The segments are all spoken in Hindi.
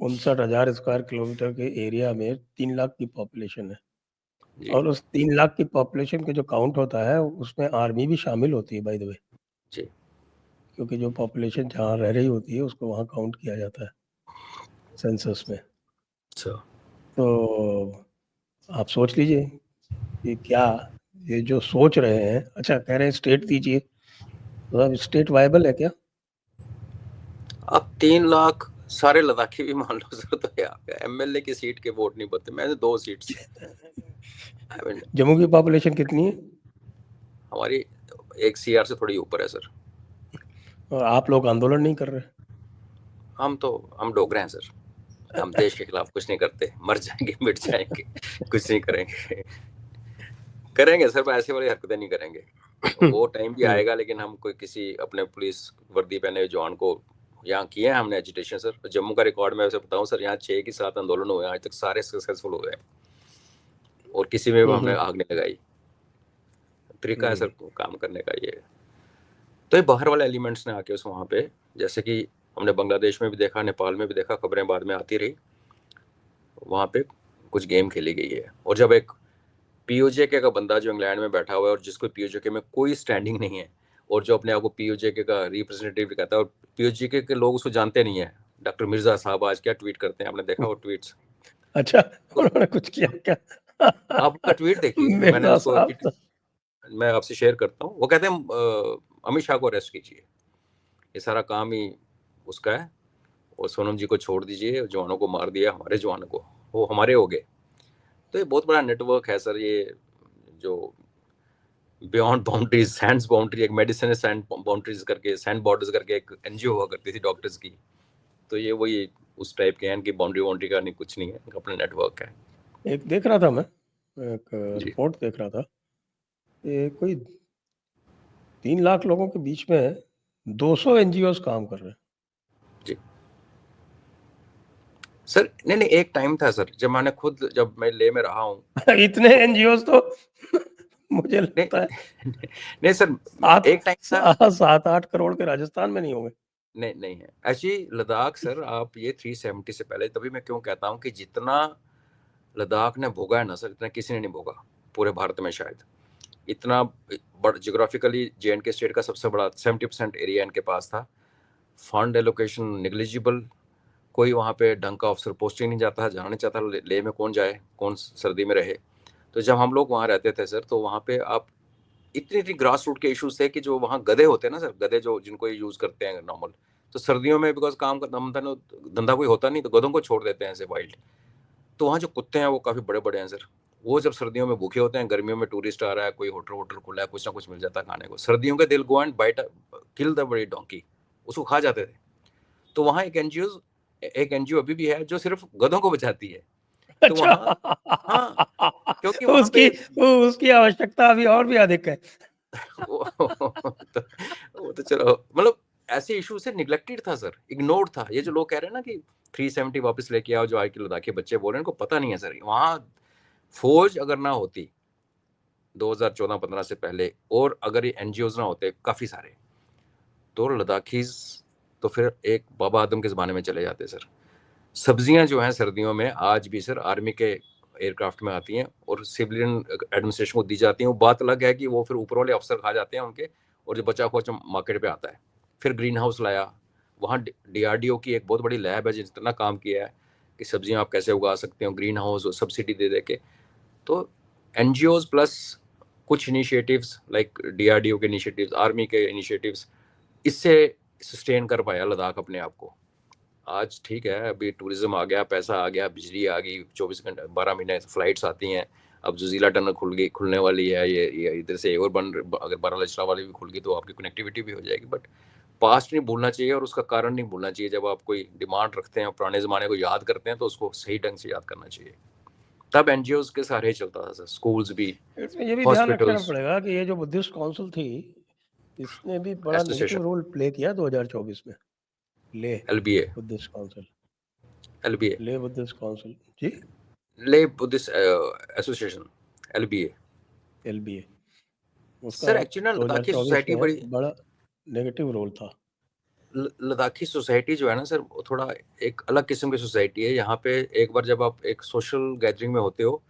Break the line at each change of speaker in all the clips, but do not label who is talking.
59,000 स्क्वायर किलोमीटर के एरिया में 3 लाख की पॉपुलेशन है
जी
और उस 3 लाख की पॉपुलेशन के जो काउंट होता है उसमें आर्मी भी शामिल होती है बाय द वे,
जी
क्योंकि जो पॉपुलेशन जहाँ रह रही होती है उसको वहाँ काउंट किया जाता है सेंसस में।
अच्छा
तो आप सोच लीजिए कि क्या ये जो सोच रहे हैं, अच्छा कह रहे हैं स्टेट दीजिए, तो अब स्टेट वायबल है क्या?
अब 3 लाख सारे लद्दाखी भी मान लो सर, तो यार एमएलए की सीट के वोट नहीं बनते। मैंने 2 सीट से आई मीन
जम्मू की पॉपुलेशन कितनी है?
हमारी 1 सीआर से थोड़ी ऊपर है सर।
और आप लोग आंदोलन नहीं कर रहे?
हम डोगरे हैं सर, हम देश के खिलाफ कुछ नहीं करते, मर जाएंगे मिट जाएंगे, कुछ नहीं करेंगे। करेंगे सर, पर ऐसे वाली हरकतें नहीं करेंगे। वो टाइम भी आएगा, लेकिन हम कोई किसी अपने पुलिस वर्दी पहने हुए जवान को यहाँ किए हैं हमने एजिटेशन सर। जम्मू का रिकॉर्ड मैं वैसे बताऊं सर, यहाँ 6 की 7 आंदोलन हुए, आज तक सारे सक्सेसफुल हुए हैं और किसी में भी हमने आग नहीं लगाई। तरीका है सर काम करने का ये। तो ये बाहर वाले एलिमेंट्स ने आके उस वहाँ पे, जैसे कि हमने बांग्लादेश में भी देखा, नेपाल में भी देखा, खबरें बाद में आती रही, वहाँ पे कुछ गेम खेली गई है। और जब एक पीओजेके का बंदा जो इंग्लैंड में बैठा हुआ है और जिसको पीओजेके में कोई स्टैंडिंग नहीं है और जो अपने आप को पीओजेके का रिप्रेजेंटेटिव कहता है, और पीओजेके के लोग उसको जानते नहीं है, डॉक्टर मिर्जा साहब आज क्या ट्वीट करते हैं, आपने देखा वो ट्वीट्स?
अच्छा,
तो
उन्होंने कुछ किया क्या?
आप उनका ट्वीट देखिए, मैंने
मिर्जा
उसको
साहब
मैं आपसे शेयर करता हूँ। वो कहते हैं अमित शाह को अरेस्ट कीजिए, ये सारा काम ही उसका है, और सोनम जी को छोड़ दीजिए, जवानों को मार दिया, हमारे जवानों को, वो हमारे हो गए। तो ये बहुत बड़ा नेटवर्क है सर, ये जो बियॉन्ड बाउंड्रीज, सैंड्स बाउंड्री, एक मेडिसिन सैंड बाउंड्रीज करके, सैंड बॉर्डर्स करके एक एनजीओ हुआ करती थी डॉक्टर्स की। तो ये वही उस टाइप के हैं कि बाउंड्री बाउंड्री का नहीं, कुछ नहीं है, अपना नेटवर्क है।
एक देख रहा था मैं, एक
जी
रिपोर्ट देख रहा था, ये कोई 3 लाख लोगों के बीच में 200 एनजीओज काम कर रहे हैं।
जी सर, नहीं नहीं, एक टाइम था सर जब मैंने खुद, जब मैं ले में रहा हूँ
इतने
तो
एनजीओज तो मुझे लगता है
नहीं नहीं सर, एक टाइम था।
7-8 करोड़ के राजस्थान में नहीं होंगे।
नहीं नहीं है एक्चुअली लद्दाख सर, आप ये 370 से पहले, तभी मैं क्यों कहता हूँ कि जितना लद्दाख ने भोगा है ना सर, इतना किसी ने नहीं भोगा पूरे भारत में शायद। इतना जियोग्राफिकली जे.एंड.के स्टेट का सबसे बड़ा 70% एरिया इनके पास था। फंड एलोकेशन निग्लिजिबल, कोई वहाँ पे ढंग का ऑफिसर पोस्टिंग नहीं जाता, जाना नहीं चाहता, ले में कौन जाए, कौन सर्दी में रहे। तो जब हम लोग वहाँ रहते थे सर, तो वहाँ पे आप इतनी इतनी ग्रास रूट के इश्यूज थे कि जो वहाँ गधे होते हैं ना सर, गधे जो जिनको ये यूज करते हैं नॉर्मल, तो सर्दियों में बिकॉज काम का धंधा कोई होता नहीं, तो गधों को छोड़ देते हैं ऐसे वाइल्ड। तो वहाँ जो कुत्ते हैं वो काफ़ी बड़े बड़े हैं सर, वो जब सर्दियों में भूखे होते हैं, गर्मियों में टूरिस्ट आ रहा है, कोई होटल वोटल खुला है, कुछ ना कुछ मिल जाता है खाने को, सर्दियों के दिल go and bite kill the बड़ी डोंकी, उसको खा जाते थे। तो वहाँ एक एनजीओ अभी भी है जो सिर्फ गधों को बचाती है। तो
अच्छा।
वहाँ, हाँ, क्योंकि वहाँ
उसकी
पे
उसकी आवश्यकता अभी और भी अधिक है।
वो तो चलो, मतलब ऐसे इशू से निगलेक्टेड था सर, इग्नोर्ड था। ये जो लोग कह रहे हैं ना कि 370 वापस लेके आओ, जो आज के लद्दाखी बच्चे बोल रहे हैं, उनको पता नहीं है सर, वहाँ फौज अगर ना होती 2014-15 से पहले, और अगर ये एनजीओज ना होते काफ़ी सारे, तो लद्दाखीज तो फिर एक बाबा आदम के ज़माने में चले जाते सर। सब्जियां जो हैं सर्दियों में आज भी सर आर्मी के एयरक्राफ्ट में आती हैं और सिविलियन एडमिनिस्ट्रेशन को दी जाती हैं। वो बात अलग है कि वो फिर ऊपर वाले अफसर खा जाते हैं उनके, और जो बचा खुचा मार्केट पे आता है। फिर ग्रीन हाउस लाया, वहाँ डीआरडीओ की एक बहुत बड़ी लैब है जितना काम किया है कि सब्जियां आप कैसे उगा सकते हो, ग्रीन हाउस सब्सिडी दे दे के। तो एनजीओज प्लस कुछ इनिशिएटिव्स लाइक डीआरडीओ के इनिशिएटिव्स, आर्मी के इनिशिएटिव्स, इससे सस्टेन कर पाया लद्दाख अपने आप को। आज ठीक है, अभी टूरिज्म आ गया, पैसा आ गया, बिजली आ गई, 24 घंटे 12 महीने फ्लाइट्स आती हैं। अब जुजीला टनल खुलने वाली है, ये इधर से और अगर बारालाचरा वाली भी खुल गई तो आपकी कनेक्टिविटी भी हो जाएगी। बट पास्ट नहीं भूलना चाहिए और उसका कारण नहीं भूलना चाहिए। जब आप कोई डिमांड रखते हैं, पुराने ज़माने को याद करते हैं, तो उसको सही ढंग से याद करना चाहिए। तब एनजीओज के सहारे चलता था सर, स्कूल्स भी,
इसमें ये भी ध्यान रखना
हॉस्पिटल्स,
पड़ेगा कि ये जो बुद्धिस्ट काउंसिल थी, इसने भी बड़ा
एसोसिएशन,
नेगेटिव रोल प्ले किया 2024 में। ले
एलबीए,
बुद्धिस्ट काउंसिल,
एलबीए,
ले बुद्धिस्ट काउंसिल जी,
ले बुद्धिस्ट एसोसिएशन, एलबीए।
एलबीए, उसका
सर एक्चुअली ना लद्दाखी
2024
सोसाइटी बड़ी,
में बड़ा नेगेटिव रोल था।
लद्दाखी सोसाइटी जो है ना सर, वो थोड़ा एक अलग किस्म की सोसाइटी है। यहाँ पे एक बार जब आप एक सोशल गैदरिंग में होते हो,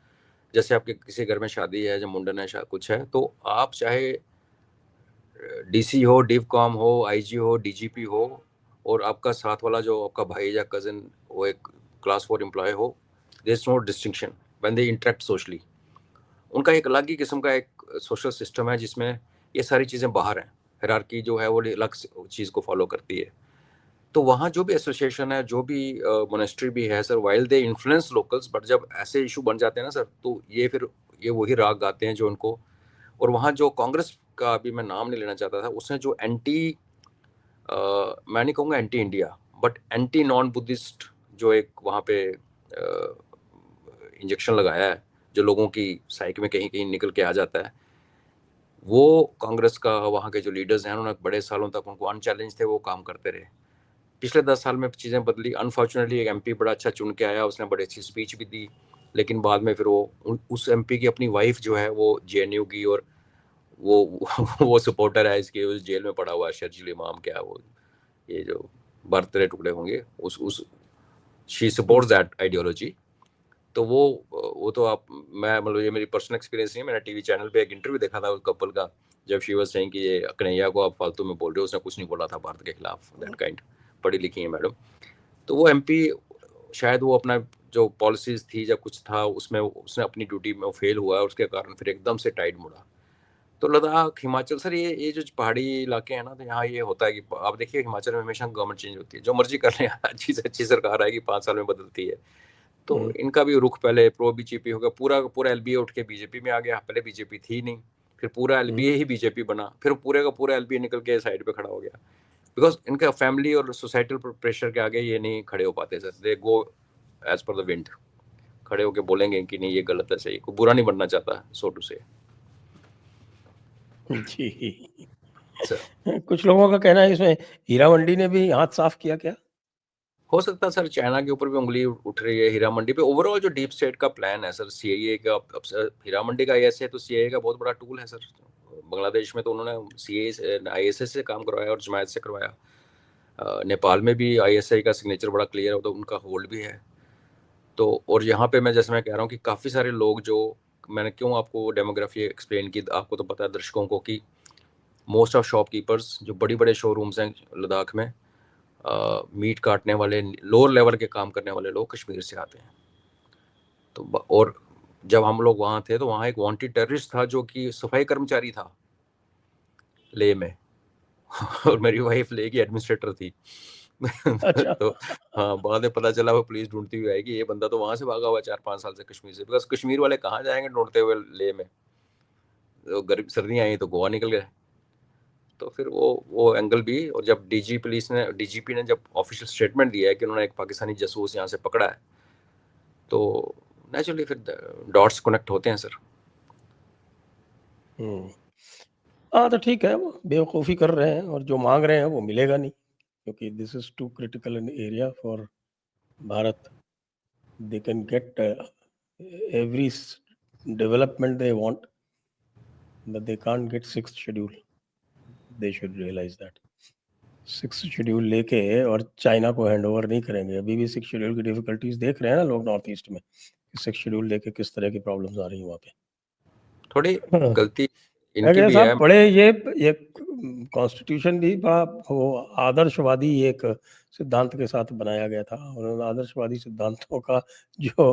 जैसे आपके किसी घर में शादी है, जब मुंडन है, कुछ है, तो आप चाहे डीसी हो, डिवकॉम हो, आईजी हो, डीजीपी हो, और आपका साथ वाला जो आपका भाई या कजिन वो एक क्लास 4 एम्प्लॉय हो, there is no distinction when they interact socially. उनका एक अलग ही किस्म का एक सोशल सिस्टम है जिसमें ये सारी चीज़ें बाहर हैं। हायरार्की जो है वो अलग चीज़ को फॉलो करती है। तो वहाँ जो भी एसोसिएशन है, जो भी मोनेस्ट्री भी है sir, while they influence locals, but जब ऐसे इशू बन जाते हैं ना सर, तो ये फिर ये वही राग गाते हैं जो उनको। और वहाँ जो कांग्रेस का, अभी मैं नाम नहीं लेना चाहता था, उसने जो मैं नहीं कहूँगा anti India, but anti non Buddhist जो एक वहाँ पे इंजेक्शन लगाया है, जो लोगों की साइक में कहीं कहीं निकल के आ जाता है, वो कांग्रेस का वहाँ के जो लीडर्स हैं, उन्होंने बड़े सालों तक उनको अनचैलेंज थे, वो काम करते रहे। पिछले 10 साल में चीज़ें बदली। अनफॉर्चुनेटली एक एमपी बड़ा अच्छा चुन के आया, उसने बड़ी अच्छी स्पीच भी दी, लेकिन बाद में फिर वो उस एमपी की अपनी वाइफ जो है वो जेएनयू की, और वो सपोर्टर है इसके, उस जेल में पड़ा हुआ है, शर्जील इमाम, क्या वो ये जो बर्तरे टुकड़े होंगे, उस शी सपोर्ट्स दैट आइडियोलॉजी। तो वो तो आप, मैं मतलब ये मेरी पर्सनल एक्सपीरियंस नहीं है, मैंने टीवी चैनल पे एक इंटरव्यू देखा था उस कपल का, जब शी वाज सेइंग कि ये कन्हैया को आप फालतू में बोल रहे हो, उसने कुछ नहीं बोला था भारत के खिलाफ, दैट काइंड। पढ़ी लिखी है मैडम। तो वो एमपी शायद वो अपना जो पॉलिसीज थी या कुछ था उसमें उसने अपनी ड्यूटी में फेल हुआ, और उसके कारण फिर एकदम से टाइट मुड़ा। तो लद्दाख, हिमाचल सर, ये जो पहाड़ी इलाके हैं ना, तो यहाँ ये होता है कि आप देखिए हिमाचल में हमेशा गवर्नमेंट चेंज होती है, जो मर्जी कर लें, अच्छी से अच्छी सरकार आएगी, 5 साल में बदलती है। तो इनका भी रुख पहले प्रो बीजेपी हो गया, पूरा एलबीए उठ के बीजेपी में आ गया। पहले बीजेपी थी नहीं, फिर पूरा एलबीए ही बीजेपी बना, फिर पूरे का पूरा एलबीए निकल के साइड पे खड़ा हो गया, बिकॉज इनका फैमिली और सोसाइटल प्रेशर के आगे ये नहीं खड़े हो पाते sir. They go as per the wind, खड़े होके बोलेंगे कि नहीं ये गलत है, सही, कोई बुरा नहीं बनना चाहता, सो टू से।
जी।
सर
कुछ लोगों का कहना है इसमें हीरा मंडी ने भी हाथ साफ किया क्या?
हो सकता है सर, चाइना के ऊपर भी उंगली उठ रही है हीरा मंडी पे। ओवरऑल जो डीप स्टेट का प्लान है सर, सीएए का, अब सर हीरा मंडी का आईएसए तो सीएए का बहुत बड़ा टूल है सर। बांग्लादेश में तो उन्होंने सीए आईएसए से काम करवाया और जमायत से करवाया। नेपाल में भी आईएसआई का सिग्नेचर बड़ा क्लियर है, तो उनका होल्ड भी है। तो और यहाँ पे मैं जैसे मैं कह रहा हूँ कि काफ़ी सारे लोग, जो मैंने क्यों आपको डेमोग्राफी एक्सप्लेन की, आपको तो पता है दर्शकों को, कि मोस्ट ऑफ शॉपकीपर्स जो बड़ी बड़े शोरूम्स हैं लद्दाख में, मीट काटने वाले, लोअर लेवल के काम करने वाले लोग कश्मीर से आते हैं। तो और जब हम लोग वहाँ थे तो वहाँ एक वांटेड टेररिस्ट था जो कि सफाई कर्मचारी था ले में और मेरी वाइफ ले की एडमिनिस्ट्रेटर थी।
अच्छा।
तो हाँ, बाद में पता चला वो पुलिस ढूंढती हुई आएगी, ये बंदा तो वहां से भागा हुआ 4-5 साल से कश्मीर से, बिकॉज कश्मीर वाले कहाँ जाएंगे ढूंढते हुए ले में, तो गर्मी सर्दियाँ आई तो गोवा निकल गए। तो फिर वो एंगल भी, और जब डीजीपी ने जब ऑफिशियल स्टेटमेंट दिया है कि उन्होंने एक पाकिस्तानी जासूस यहाँ से पकड़ा है, तो नेचुरली फिर डॉट्स कनेक्ट होते हैं सर।
हाँ, तो ठीक है, वो बेवकूफ़ी कर रहे हैं और जो माँग रहे हैं वो मिलेगा नहीं, क्योंकि this is too critical an area for Bharat. They can get every development they want, but they can't get 6th schedule. They should realize that. 6th schedule लेके और चाइना को हैंड ओवर नहीं करेंगे। अभी भी 6th शेड्यूल की डिफिकल्टीज देख रहे हैं ना लोग नॉर्थ ईस्ट में, 6th शेड्यूल लेके किस तरह की प्रॉब्लम्स आ रही हैं वहाँ पे।
थोड़ी
हाँ।
गलती इनकी
अगर
भी है।
साहब बड़े ये कॉन्स्टिट्यूशन भी बड़ा वो आदर्शवादी एक सिद्धांत के साथ बनाया गया था, और आदर्शवादी सिद्धांतों का जो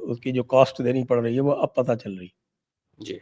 उसकी जो कॉस्ट देनी पड़ रही है वो अब पता चल रही है।
जी।